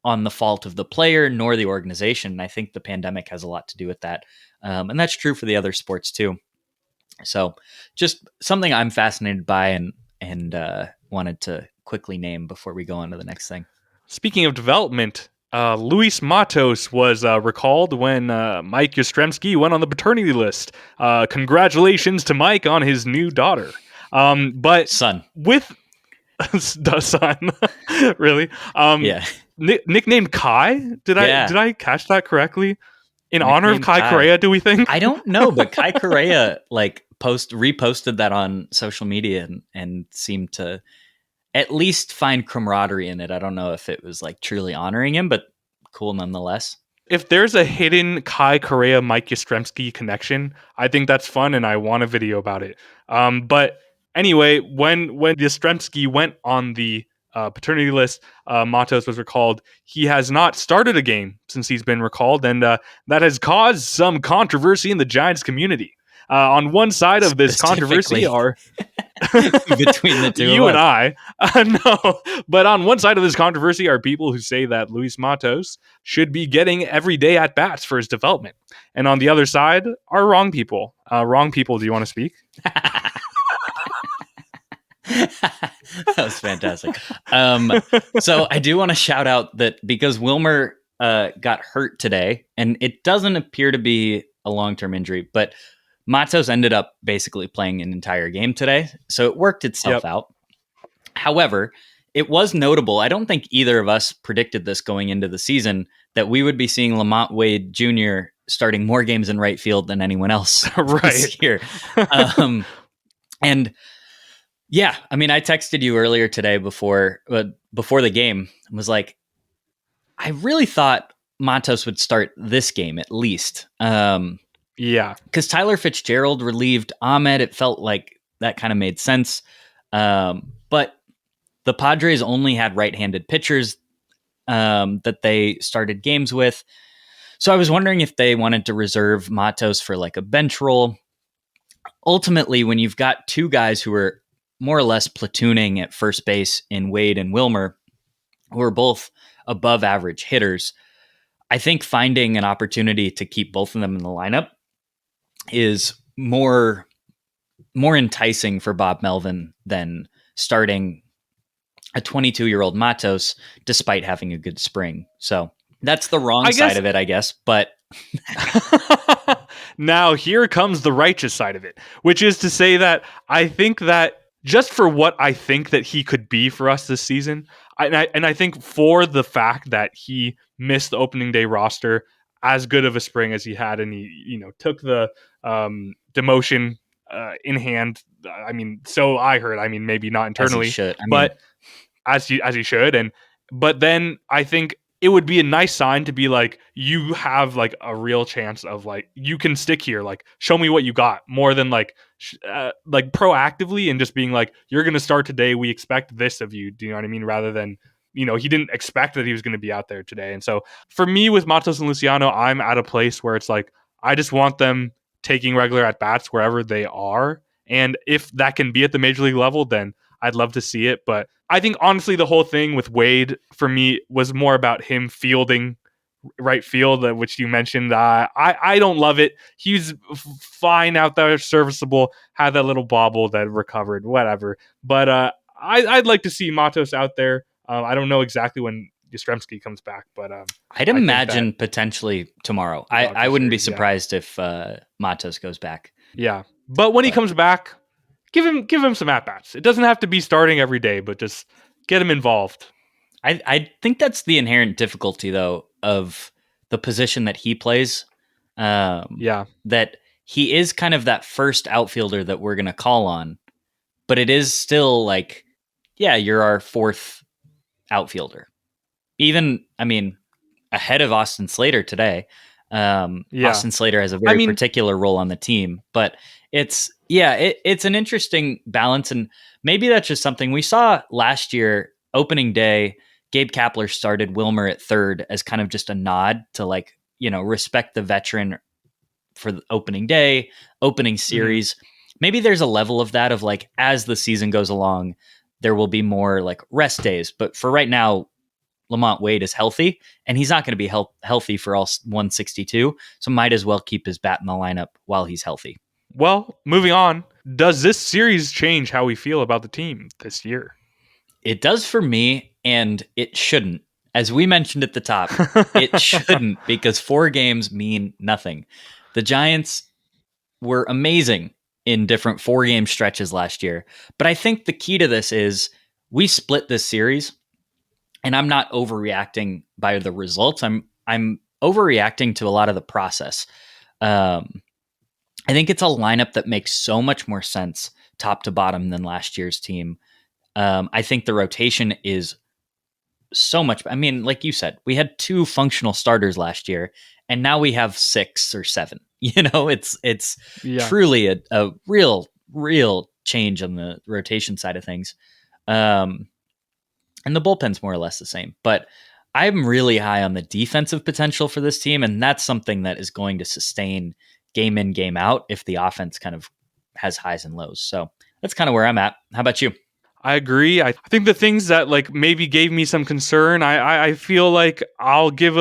C: on the fault of the player nor the organization. And I think the pandemic has a lot to do with that. And that's true for the other sports too. So just something I'm fascinated by and wanted to quickly name before we go on to the next thing.
B: Speaking of development, Luis Matos was recalled when Mike Yastrzemski went on the paternity list. Congratulations to Mike on his new daughter. But
C: son.
B: With the son, really?
C: Yeah.
B: Nicknamed Kai? Did I catch that correctly? In honor of Kai Correa, do we think?
C: I don't know, but Kai Correa reposted that on social media and seemed to at least find camaraderie in it. I don't know if it was like truly honoring him, but cool nonetheless.
B: If there's a hidden Kai Correa Mike Yastrzemski connection, I think that's fun, and I want a video about it. But anyway, when Yastrzemski went on the paternity list, Matos was recalled. He has not started a game since he's been recalled, and that has caused some controversy in the Giants community. On one side of this controversy are
C: between the two
B: you
C: of
B: and I. No, but on one side of this controversy are people who say that Luis Matos should be getting everyday at bats for his development, and on the other side are wrong people. Wrong people. Do you want to speak?
C: That was fantastic. So I do want to shout out that because Wilmer got hurt today, and it doesn't appear to be a long-term injury, but Matos ended up basically playing an entire game today, so it worked itself out. However, it was notable. I don't think either of us predicted this going into the season, that we would be seeing Lamont Wade Jr. starting more games in right field than anyone else this year. And yeah, I mean, I texted you earlier today before the game and was like, I really thought Matos would start this game at least.
B: Yeah.
C: Because Tyler Fitzgerald relieved Ahmed. It felt like that kind of made sense. But the Padres only had right-handed pitchers that they started games with. So I was wondering if they wanted to reserve Matos for like a bench role. Ultimately, when you've got two guys who are more or less platooning at first base in Wade and Wilmer, who are both above average hitters, I think finding an opportunity to keep both of them in the lineup is more enticing for Bob Melvin than starting a 22-year-old Matos despite having a good spring. So that's the wrong side of it, I guess. But
B: now here comes the righteous side of it, which is to say that I think that just for what I think that he could be for us this season, I think for the fact that he missed the opening day roster, as good of a spring as he had, and he took the demotion in hand. I mean, so I heard. I mean, maybe not internally, but as he should. But then I think it would be a nice sign to be like, you have like a real chance of like, you can stick here, like show me what you got, more than like proactively and just being like, you're going to start today, we expect this of you. Do you know what I mean? Rather than, he didn't expect that he was going to be out there today. And so for me with Matos and Luciano, I'm at a place where it's like, I just want them taking regular at bats wherever they are. And if that can be at the major league level, then I'd love to see it. But I think honestly, the whole thing with Wade for me was more about him fielding right field, which you mentioned. I don't love it. He's fine out there, serviceable, had that little bobble that recovered, whatever. But I'd like to see Matos out there. I don't know exactly when Yastrzemski comes back, but
C: I'd imagine potentially tomorrow. I wouldn't be surprised if Matos goes back.
B: Yeah, but when he comes back, give him some at-bats. It doesn't have to be starting every day, but just get him involved.
C: I think that's the inherent difficulty, though, of the position that he plays. That he is kind of that first outfielder that we're going to call on, but it is still like, yeah, you're our fourth outfielder. Even, I mean, ahead of Austin Slater today. Austin Slater has a very particular role on the team, but it's an interesting balance, and maybe that's just something we saw last year. Opening day, Gabe Kapler started Wilmer at third as kind of just a nod to respect the veteran for the opening day, opening series. Maybe there's a level of that of like, as the season goes along, there will be more like rest days, but for right now, Lamont Wade is healthy, and he's not going to be healthy for all 162, so might as well keep his bat in the lineup while he's healthy.
B: Well, moving on, does this series change how we feel about the team this year?
C: It does for me, and it shouldn't. As we mentioned at the top, it shouldn't, because 4 games mean nothing. The Giants were amazing in different 4-game stretches last year, but I think the key to this is we split this series. And I'm not overreacting by the results. I'm overreacting to a lot of the process. I think it's a lineup that makes so much more sense top to bottom than last year's team. I think the rotation is so much. I mean, like you said, we had 2 functional starters last year, and now we have 6 or 7. It's truly a real change on the rotation side of things. And the bullpen's more or less the same. But I'm really high on the defensive potential for this team, and that's something that is going to sustain game in, game out if the offense kind of has highs and lows. So that's kind of where I'm at. How about you?
B: I agree. I think the things that like maybe gave me some concern, I feel like I'll give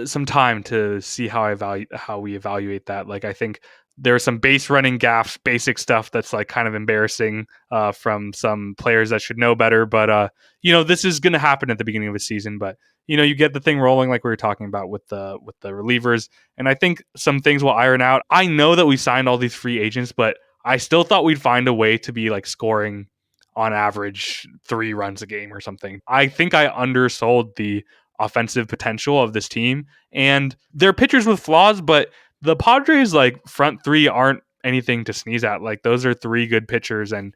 B: some time to see how we evaluate that. Like, I think there are some base running gaffes, basic stuff that's like kind of embarrassing from some players that should know better. But this is going to happen at the beginning of a season. But you get the thing rolling like we were talking about with the relievers, and I think some things will iron out. I know that we signed all these free agents, but I still thought we'd find a way to be like scoring on average 3 runs a game or something. I think I undersold the offensive potential of this team, and they're pitchers with flaws, but the Padres like front 3 aren't anything to sneeze at. Like those are 3 good pitchers, and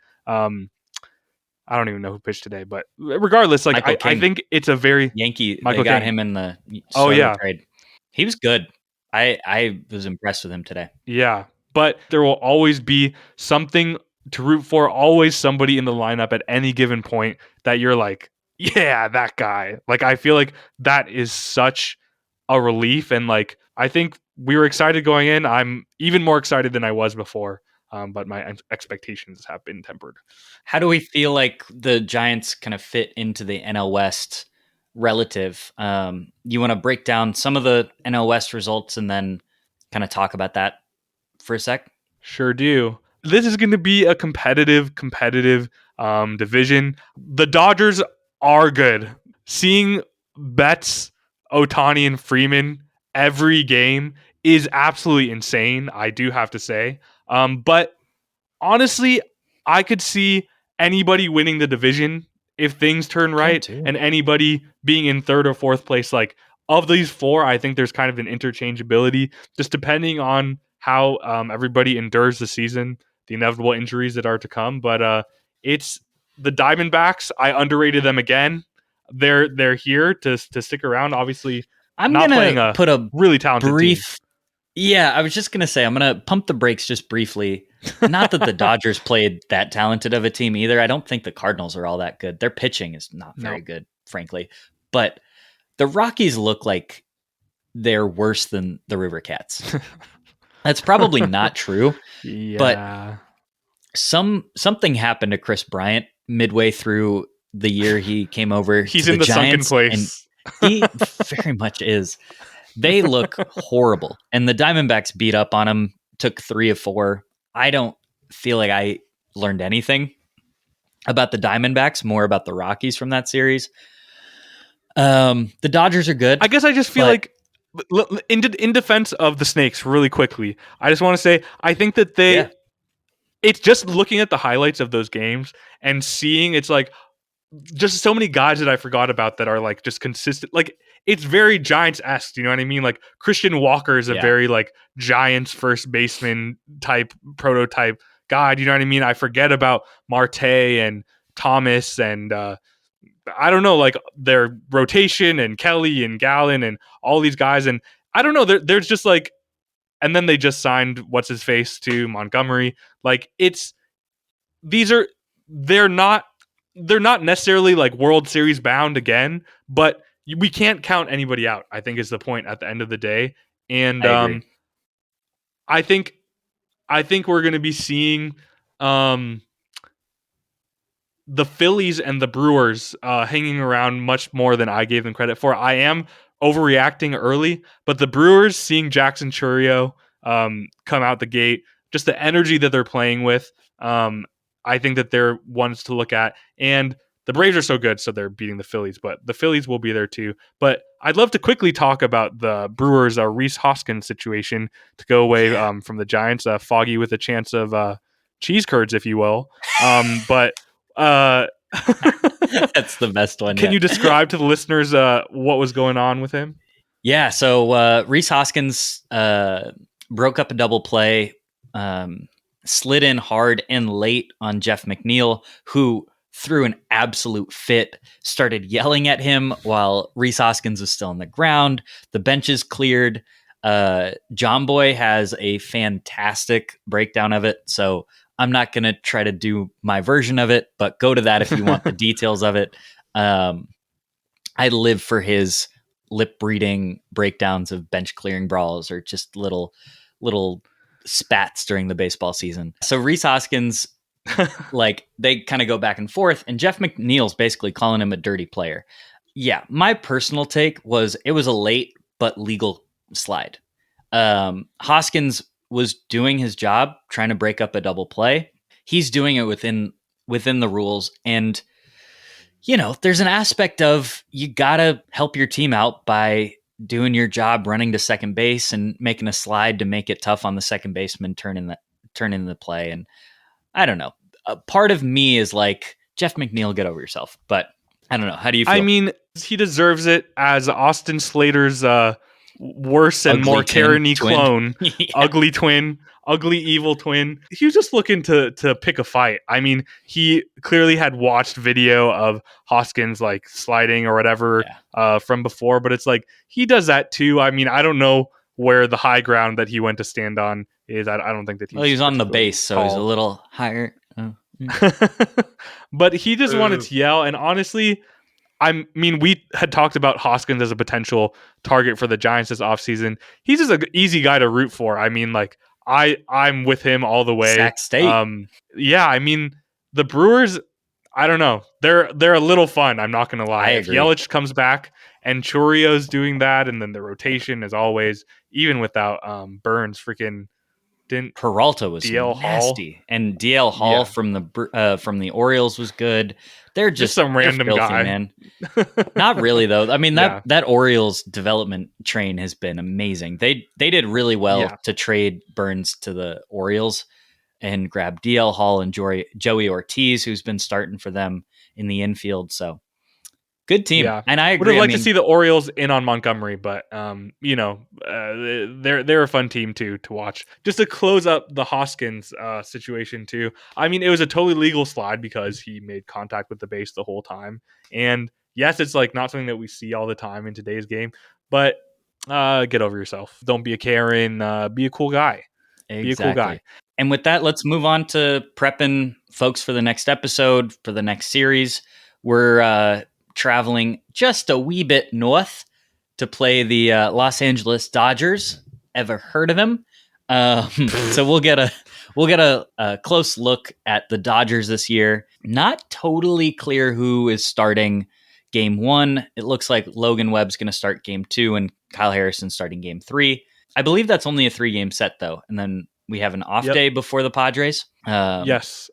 B: I don't even know who pitched today, but regardless, like I think it's a very
C: Yankee.
B: Michael
C: They got
B: King.
C: him in the trade. He was good. I was impressed with him today.
B: Yeah, but there will always be something to root for. Always somebody in the lineup at any given point that you're like, yeah, that guy. Like I feel like that is such a relief, and like I think we were excited going in. I'm even more excited than I was before. But my expectations have been tempered.
C: How do we feel like the Giants kind of fit into the NL West relative? You want to break down some of the NL West results and then kind of talk about that for a sec?
B: Sure do. This is going to be a competitive division. The Dodgers are good. Seeing Betts, Ohtani, and Freeman every game is absolutely insane, I do have to say. But honestly, I could see anybody winning the division if things turn right, and anybody being in 3rd or 4th place. Like of these 4, I think there's kind of an interchangeability, just depending on how everybody endures the season, the inevitable injuries that are to come. But it's the Diamondbacks. I underrated them again. They're here to stick around. Obviously,
C: I'm
B: not playing
C: gonna
B: a
C: put a
B: really talented team.
C: Yeah, I was just going to say, I'm going to pump the brakes just briefly. Not that the Dodgers played that talented of a team either. I don't think the Cardinals are all that good. Their pitching is not very good, frankly. But the Rockies look like they're worse than the River Cats. That's probably not true.
B: Yeah.
C: But something happened to Chris Bryant midway through the year he came over.
B: He's
C: to
B: in the
C: Giants,
B: sunken place.
C: And he very much is. They look horrible. And the Diamondbacks beat up on them, took 3 of 4. I don't feel like I learned anything about the Diamondbacks, more about the Rockies from that series. The Dodgers are good.
B: I guess I just feel like, in defense of the Snakes, really quickly, I just want to say, I think that it's just looking at the highlights of those games and seeing, it's like, just so many guys that I forgot about that are like just consistent. Like it's very Giants-esque, you know what I mean? Like Christian Walker is a very like Giants first baseman type prototype guy. Do you know what I mean? I forget about Marte and Thomas and I don't know, like their rotation and Kelly and Gallen and all these guys. And I don't know, there's just like, and then they just signed what's his face to Montgomery. Like they're not necessarily like World Series bound again, but we can't count anybody out, I think is the point at the end of the day. And I think we're going to be seeing the Phillies and the Brewers hanging around much more than I gave them credit for. I am overreacting early, but the Brewers, seeing Jackson Chourio come out the gate, just the energy that they're playing with, I think that they're ones to look at. And the Braves are so good, so they're beating the Phillies, but the Phillies will be there too. But I'd love to quickly talk about the Brewers' Rhys Hoskins situation to go away from the Giants. Foggy with a chance of cheese curds, if you will. But
C: that's the best one.
B: Can you describe to the listeners what was going on with him?
C: Yeah, so Rhys Hoskins broke up a double play, slid in hard and late on Jeff McNeil, who threw an absolute fit, started yelling at him while Rhys Hoskins was still on the ground. The bench is cleared. John Boy has a fantastic breakdown of it, so I'm not going to try to do my version of it, but go to that if you want the details of it. I live for his lip-reading breakdowns of bench clearing brawls or just little spats during the baseball season. So Rhys Hoskins, like they kind of go back and forth, and Jeff McNeil's basically calling him a dirty player. Yeah, my personal take was it was a late but legal slide. Hoskins was doing his job, trying to break up a double play. He's doing it within the rules, and you know, there's an aspect of you gotta help your team out by doing your job, running to second base and making a slide to make it tough on the second baseman, turn in the play. And I don't know. A part of me is like, Jeff McNeil, get over yourself. But I don't know. How do you feel?
B: I mean, he deserves it as Austin Slater's worse and
C: Ugly
B: more
C: twin.
B: Karen-y clone,
C: Yeah.
B: ugly twin. ugly evil twin. He was just looking to pick a fight. I mean, he clearly had watched video of Hoskins like sliding or whatever from before, but it's like he does that too. I mean, I don't know where the high ground that he went to stand on is. I don't think that
C: he's on the base, so he's a little higher.
B: But he just wanted to yell, and honestly, I mean, we had talked about Hoskins as a potential target for the Giants this offseason. He's just an easy guy to root for. I mean, like, I'm with him all the way.
C: Sac State.
B: Yeah, I mean, the Brewers, I don't know. They're a little fun, I'm not going to lie.
C: I
B: If
C: agree.
B: Yelich comes back and Churio's doing that, and then the rotation, as always, even without Burns, freaking didn't
C: Peralta was
B: DL
C: nasty,
B: Hall.
C: and DL Hall from the Orioles was good. They're just
B: some random
C: filthy,
B: guy,
C: man. Not really though. I mean
B: Yeah.
C: that Orioles development train has been amazing. They did really well to trade Burns to the Orioles and grab DL Hall and Joey Ortiz, who's been starting for them in the infield. So good team.
B: Yeah.
C: And I agree.
B: Would have liked to see the Orioles in on Montgomery, but they're a fun team too to watch. Just to close up the Hoskins situation too. I mean, it was a totally legal slide because he made contact with the base the whole time. And yes, it's like not something that we see all the time in today's game, but get over yourself. Don't be a Karen. Be a cool guy.
C: Exactly.
B: Be a cool guy.
C: And with that, let's move on to prepping folks for the next episode, for the next series. We're traveling just a wee bit north to play the Los Angeles Dodgers. Ever heard of him? So we'll get a close look at the Dodgers this year. Not totally clear who is starting game 1. It looks like Logan Webb's going to start game 2 and Kyle Harrison starting game 3. I believe that's only a 3-game set though, and then we have an off day before the Padres.
B: Yes.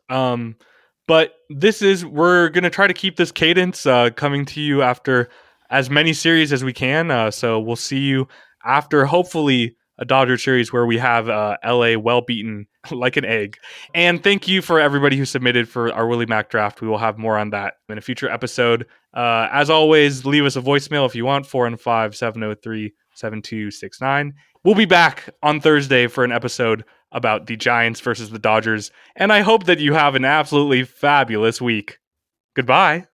B: But we're going to try to keep this cadence coming to you after as many series as we can. So we'll see you after, hopefully, a Dodger series where we have LA well beaten like an egg. And thank you for everybody who submitted for our Willie Mac draft. We will have more on that in a future episode. As always, leave us a voicemail if you want, 415-703-7269. We'll be back on Thursday for an episode about the Giants versus the Dodgers. And I hope that you have an absolutely fabulous week. Goodbye.